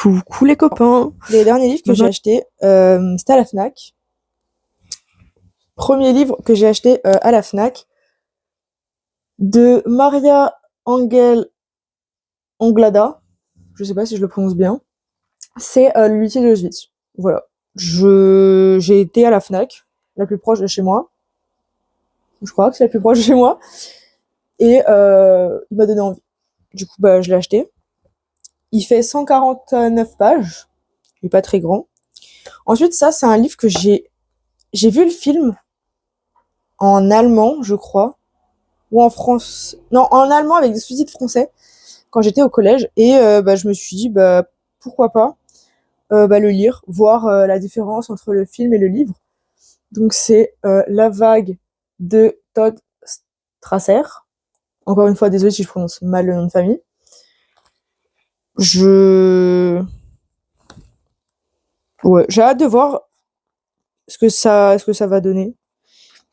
Coucou les copains. Les derniers livres que j'ai achetés, c'était à la Fnac. Premier livre que j'ai acheté à la Fnac, de Maria Angel Anglada. Je sais pas si je le prononce bien. C'est L'Huissier d'Auschwitz. Voilà. J'ai été à la Fnac, la plus proche de chez moi. Je crois que c'est la plus proche de chez moi. Et il m'a donné envie. Du coup, je l'ai acheté. Il fait 149 pages. Il est pas très grand. Ensuite, ça, c'est un livre que j'ai vu le film en allemand, je crois, ou en France. Non, en allemand avec des sous-titres français quand j'étais au collège. Et je me suis dit, pourquoi pas le lire, voir la différence entre le film et le livre. Donc c'est La Vague de Todd Strasser. Encore une fois, désolée si je prononce mal le nom de famille. Ouais, j'ai hâte de voir ce que ça va donner.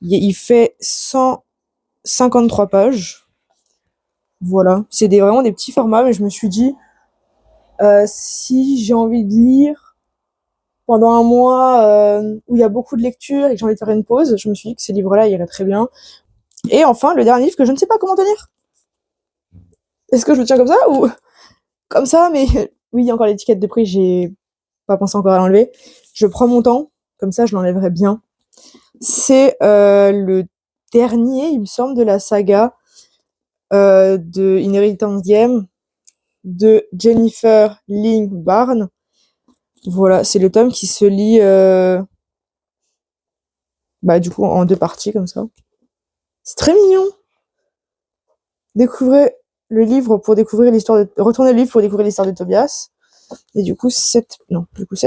Il fait 153 pages. Voilà, c'est vraiment des petits formats, mais je me suis dit, si j'ai envie de lire pendant un mois où il y a beaucoup de lecture et que j'ai envie de faire une pause, je me suis dit que ces livres-là iraient très bien. Et enfin, le dernier livre que je ne sais pas comment tenir. Est-ce que je le tiens comme ça ou comme ça? Mais oui, il y a encore l'étiquette de prix, j'ai pas pensé encore à l'enlever. Je prends mon temps, comme ça je l'enlèverai bien. C'est le dernier, il me semble, de la saga de Inheritance Game de Jennifer Lynn Barnes. Voilà, c'est le tome qui se lit du coup en 2 parties comme ça. C'est très mignon. Découvrez le livre pour découvrir l'histoire de... Retournez le livre pour découvrir l'histoire de Tobias. Et du coup, cette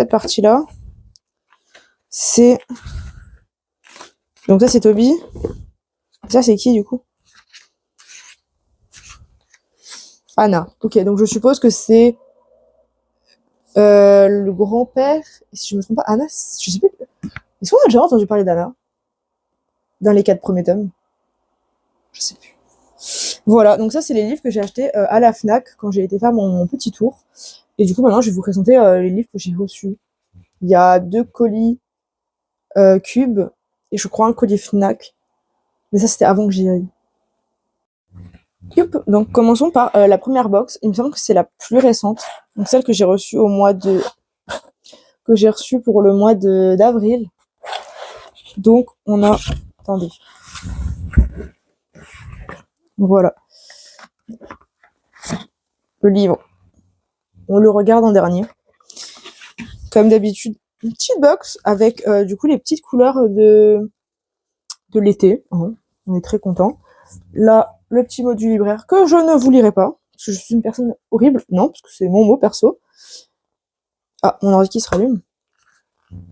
partie-là, c'est... Donc ça, c'est Toby. Et ça, c'est qui, du coup? Anna. Ok, donc je suppose que c'est le grand-père. Si je me trompe pas, Anna, je sais plus. Est-ce qu'on a déjà entendu parler d'Anna dans les 4 premiers tomes? Je sais plus. Voilà, donc ça, c'est les livres que j'ai achetés à la Fnac quand j'ai été faire mon petit tour. Et du coup, maintenant, je vais vous présenter les livres que j'ai reçus. Il y a 2 colis Cube et je crois un colis Fnac. Mais ça, c'était avant que j'y aille. Youp. Donc, commençons par la première box. Il me semble que c'est la plus récente. Donc, celle que j'ai reçue que j'ai reçue pour le mois d'avril. Donc, on a... Attendez. Voilà. Le livre. On le regarde en dernier. Comme d'habitude, une petite box avec du coup les petites couleurs de l'été. Hein. On est très content. Là, le petit mot du libraire que je ne vous lirai pas, parce que je suis une personne horrible. Non, parce que c'est mon mot perso. Ah, mon ordi qui se rallume.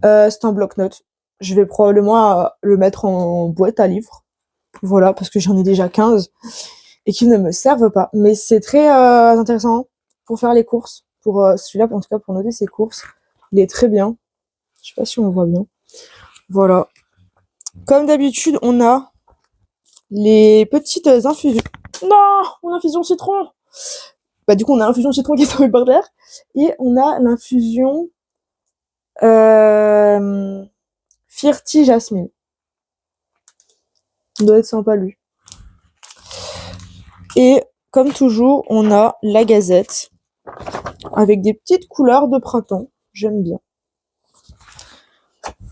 C'est un bloc-notes. Je vais probablement le mettre en boîte à livres. Voilà, parce que j'en ai déjà 15 et qui ne me servent pas. Mais c'est très intéressant pour faire les courses. Pour celui-là, en tout cas, pour noter ses courses. Il est très bien. Je sais pas si on le voit bien. Voilà. Comme d'habitude, on a les petites infusions. Non, mon infusion citron. Du coup, on a l'infusion citron qui est tombée par terre. Et on a l'infusion Firti Jasmine. Il doit être sympa, lui. Et comme toujours, on a la Gazette avec des petites couleurs de printemps. J'aime bien.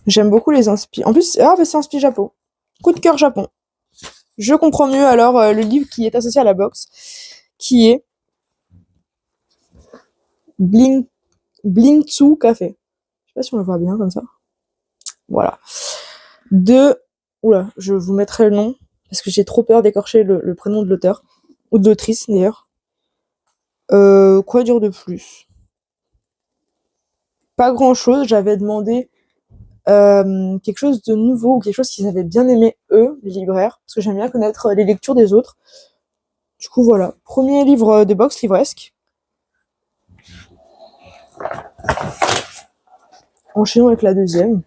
J'aime beaucoup les inspi. En plus, c'est inspi Japon. Coup de cœur Japon. Je comprends mieux alors le livre qui est associé à la box, qui est Blingtsu Café. Je sais pas si on le voit bien comme ça. Voilà. Oula, je vous mettrai le nom, parce que j'ai trop peur d'écorcher le prénom de l'auteur. Ou de l'autrice, d'ailleurs. Quoi dire de plus? Pas grand-chose. J'avais demandé quelque chose de nouveau, ou quelque chose qu'ils avaient bien aimé, eux, les libraires, parce que j'aime bien connaître les lectures des autres. Du coup, voilà. Premier livre de box livresque. Enchaînons avec la deuxième,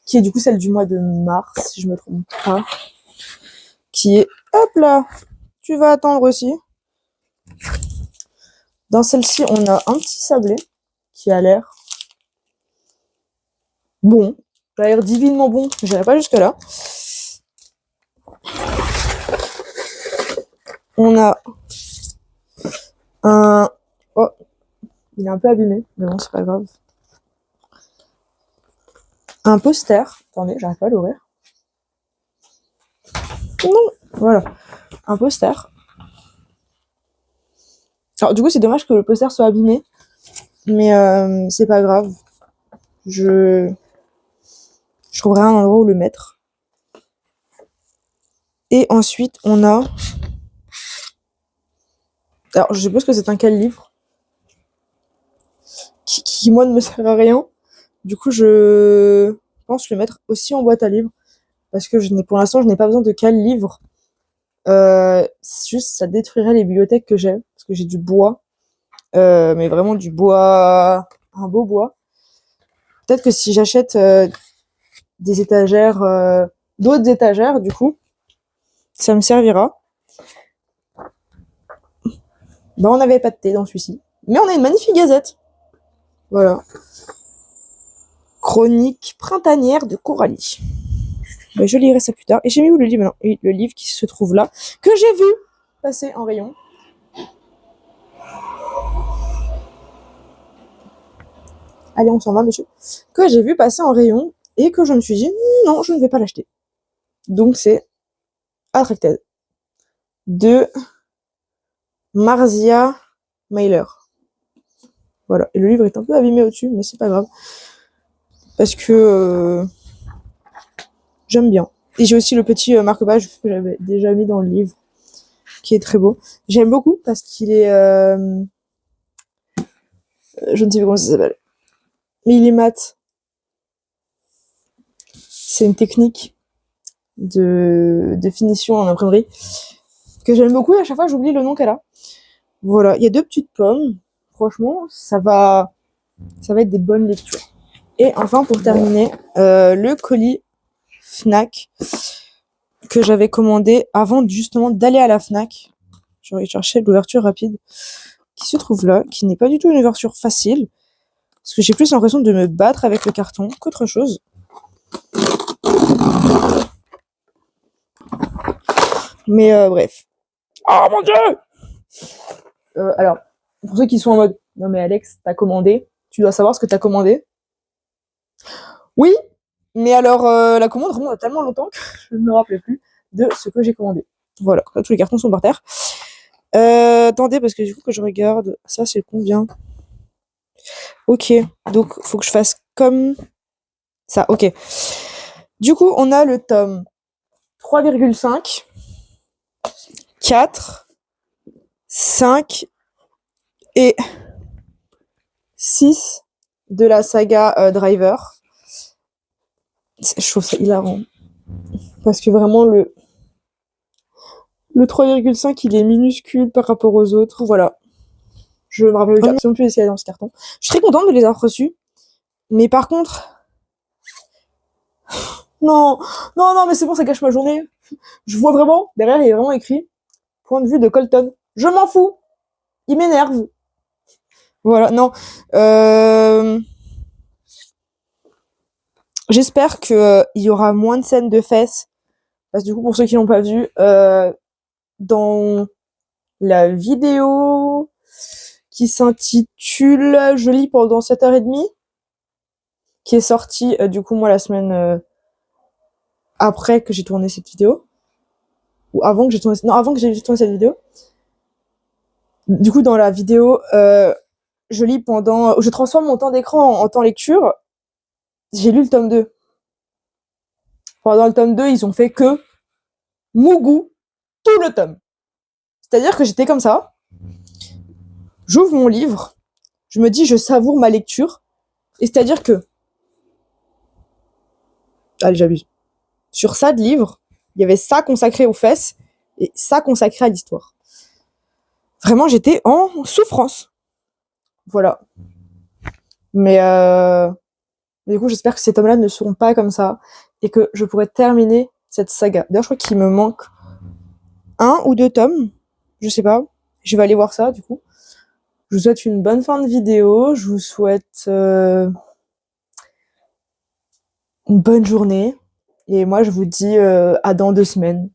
qui est du coup celle du mois de mars, si je me trompe pas. Qui est, hop là, tu vas attendre aussi. Dans celle-ci, on a un petit sablé. qui a l'air bon. Ça a l'air divinement bon, j'irai pas jusque là. On a un... Oh, il est un peu abîmé, mais bon, c'est pas grave. Un poster. Attendez, j'arrive pas à l'ouvrir. Non, voilà. Un poster. Alors du coup, c'est dommage que le poster soit abîmé, mais c'est pas grave. Je trouverai un endroit où le mettre. Et ensuite, on a... Alors, je suppose que c'est un quel livre qui, moi, ne me sert à rien. Du coup, je pense le mettre aussi en boîte à livres. Parce que pour l'instant, je n'ai pas besoin de quel livre. Juste, ça détruirait les bibliothèques que j'ai. Parce que j'ai du bois. Mais vraiment du bois... Un beau bois. Peut-être que si j'achète des étagères... d'autres étagères, du coup, ça me servira. Bah, on n'avait pas de thé dans celui-ci. Mais on a une magnifique gazette. Voilà. Chronique printanière de Coralie. Bah, je lirai ça plus tard. Et j'ai mis où le livre maintenant? Oui, le livre qui se trouve là, que j'ai vu passer en rayon. Allez, on s'en va, monsieur. Que j'ai vu passer en rayon et que je me suis dit, non, je ne vais pas l'acheter. Donc c'est Attracted de Marzia Mailer. Voilà. Et le livre est un peu abîmé au-dessus, mais c'est pas grave. Parce que j'aime bien. Et j'ai aussi le petit marque-page que j'avais déjà mis dans le livre, qui est très beau. J'aime beaucoup parce qu'il est... je ne sais plus comment ça s'appelle. Mais il est mat. C'est une technique de finition en imprimerie que j'aime beaucoup et à chaque fois j'oublie le nom qu'elle a. Voilà, il y a 2 petites pommes. Franchement, ça va être des bonnes lectures. Et enfin, pour terminer, le colis Fnac que j'avais commandé avant justement d'aller à la Fnac. J'aurais cherché l'ouverture rapide qui se trouve là, qui n'est pas du tout une ouverture facile, parce que j'ai plus l'impression de me battre avec le carton qu'autre chose. Mais bref. Oh mon dieu! Alors, pour ceux qui sont en mode, non mais Alex, t'as commandé, tu dois savoir ce que t'as commandé. Oui, mais alors la commande remonte à tellement longtemps que je ne me rappelais plus de ce que j'ai commandé. Voilà, là, tous les cartons sont par terre. Attendez, parce que du coup que je regarde, ça c'est combien? Ok, donc faut que je fasse comme ça, ok. Du coup, on a le tome 3,5, 4, 5 et 6 de la saga Driver. Je trouve ça hilarant. Parce que vraiment, le 3,5, il est minuscule par rapport aux autres. Voilà. Je me rappelle absolument plus d'essayer dans ce carton. Je suis très contente de les avoir reçus. Mais par contre... Non, non, non, mais c'est bon, ça gâche ma journée. Je vois vraiment, derrière, il est vraiment écrit point de vue de Colton. Je m'en fous. Il m'énerve. Voilà, non. J'espère que il y aura moins de scènes de fesses. Parce que du coup, pour ceux qui l'ont pas vu, dans la vidéo qui s'intitule Je lis pendant 7h30, qui est sortie, du coup, moi, la semaine après que j'ai tourné cette vidéo. Ou avant que j'ai tourné... Non, avant que j'ai tourné cette vidéo. Du coup, dans la vidéo, je lis pendant... Je transforme mon temps d'écran en temps lecture. J'ai lu le tome 2. Pendant le tome 2, ils ont fait que Mougou tout le tome. C'est-à-dire que j'étais comme ça. J'ouvre mon livre. Je me dis, je savoure ma lecture. Et c'est-à-dire que... Allez, j'abuse. Sur ça de livre, il y avait ça consacré aux fesses et ça consacré à l'histoire. Vraiment, j'étais en souffrance. Voilà. Mais du coup, j'espère que ces tomes-là ne seront pas comme ça et que je pourrai terminer cette saga. D'ailleurs, je crois qu'il me manque 1 ou 2 tomes. Je sais pas. Je vais aller voir ça, du coup. Je vous souhaite une bonne fin de vidéo. Je vous souhaite une bonne journée. Et moi, je vous dis à dans 2 semaines.